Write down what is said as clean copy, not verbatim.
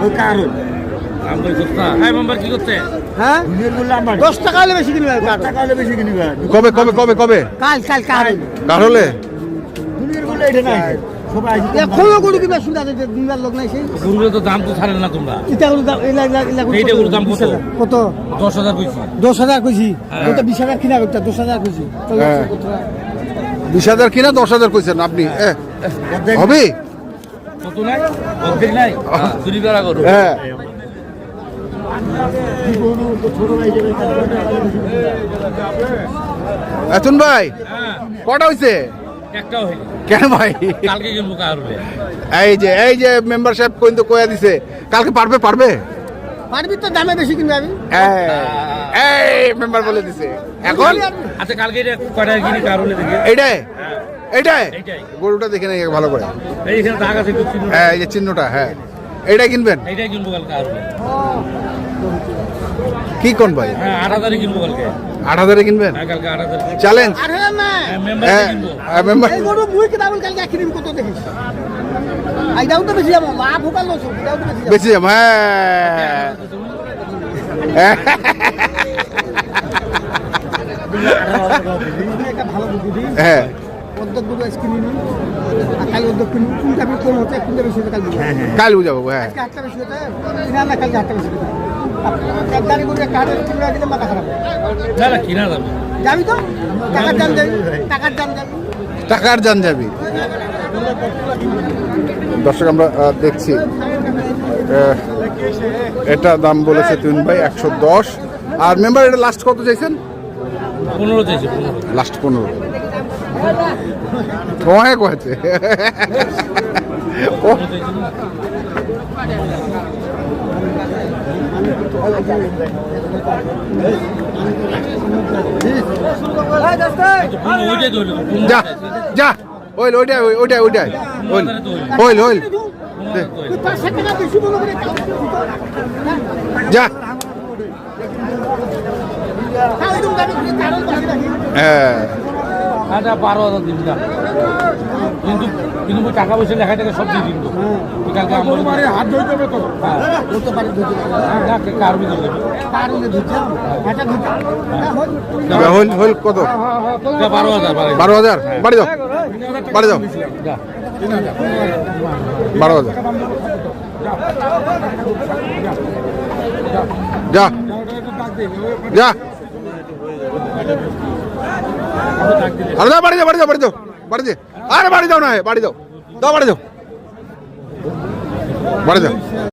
ওই কারণ কি করছে? হ্যাঁ 10 টাকা হলে বেশি কিনবে, 10 টাকা হলে বেশি কিনবে। কবে কবে কবে কবে কাল কার হলে দুনিয়ার গুলো এটা নাই সবাই এখনো গরু কিবা শুনতে আছে, দুনিয়ার লোক নাই সেই গরুগুলো তো দাম তো ছাড়েন না তোমরা। এটা গরু দাম এইটা গরুর দাম কত? কত? 10,000 কইছি। 10,000 কইছি, ওটা 20,000 কিনা করতে, 10,000 কইছি। 20,000 কিনা 10,000 কইছেন আপনি? হবে কত নাই? অর্ধেক নাই? চুরি করা গরু। হ্যাঁ ছোট ভাই যাবে এতন ভাই কটা হইছে? একটাও হয়নি। কেন ভাই? কালকে কিনবো কারুলে। এই যে মেম্বারশিপ কিন্তু কয়া দিছে কালকে পারবে পারবি তো, দামে বেশি কিনবে আমি। এই মেম্বার বলে দিছে এখন। আচ্ছা কালকে এটা কয়টা কিনি কারুলে দেখি। এইটাই এইটাই। গরুটা দেখে নেই ভালো করে। এইখানে দাগ আছে একটু চিহ্ন। হ্যাঁ এই যে চিহ্নটা, হ্যাঁ এইটাই কিনবেন? এইটাই কিনবো কালকে কারুলে। কি কোন ভাই? হ্যাঁ 8,000 কিনবো কালকে। 8,000 কিনবেন? হ্যাঁ কালকে 8,000। চ্যালেঞ্জ। আর হ্যাঁ না, মেম্বার কিনবো। মেম্বার এই গরু মুই কি দাম কালকে কিনিম কত দেখিস? আইদাও তো বেশি যাবো, লাভ হোক আর লস হোক, এটাও তো বেশি যাবো। বেশি যাবো। হ্যাঁ একটা ভালো বুদ্ধি দিই, হ্যাঁ অর্ধেক গরু আজকে কিনি নি, আর কাল অর্ধেক কিনি, কোনটা আমি কম হচ্ছে, কোনটা বেশি হচ্ছে কাল দিবো। কাল বুঝাবো। হ্যাঁ আজকে হাতটা বেশি হচ্ছে, কিনা না কালকে হাতটা বেশি হচ্ছে। এক গাড়ি করে একটা হাটের কিনে দিলে মাথা খারাপ হয়। না না কিনা যাবে। যাবি তো, টাকার দাম যাবি, টাকার দাম যাবি। টাকার জান যাবি। দর্শক আমরা দেখছি এটা দাম বলেছে তুইন ভাই 110। আর মেম্বার এটা লাস্ট কত চাইছেন? 15 চাইছে। 15 লাস্ট 15 কয়ে কয়েছে। ওইটাই ধরলো। যা যা ওইল ওইটাই ওইটাই ওইটাই ওইল ওইল ওইল তুই 500 টাকা বেশি মনে করে যা। তাহলে তুমি যাবি, কারণ বাকি রাখি। হ্যাঁ আচ্ছা 12,000 দিন দাম। কিন্তু কিন্তু টাকা পয়সা লেখা টাকা সব দিয়ে দিন। কালকে আমার হাত ধরতে হবে তো। ধরতে পারি, ধরতে পারি। কার ভিতরে দেবে। কার হলে ধরতে হবে, এটা ধরতে হবে। হইল হইল কত? 12,000। 12,000 বাড়ি দাও বাড়ি দাও। 12,000 যা যা। আরে দাও বাড়ি দাও বাড়ি দাও বাড়ি দাও বাড়ি দে। আরে বাড়ি দাও না, বাড়ি দাও দাও বাড়ি দাও বাড়ি দাও।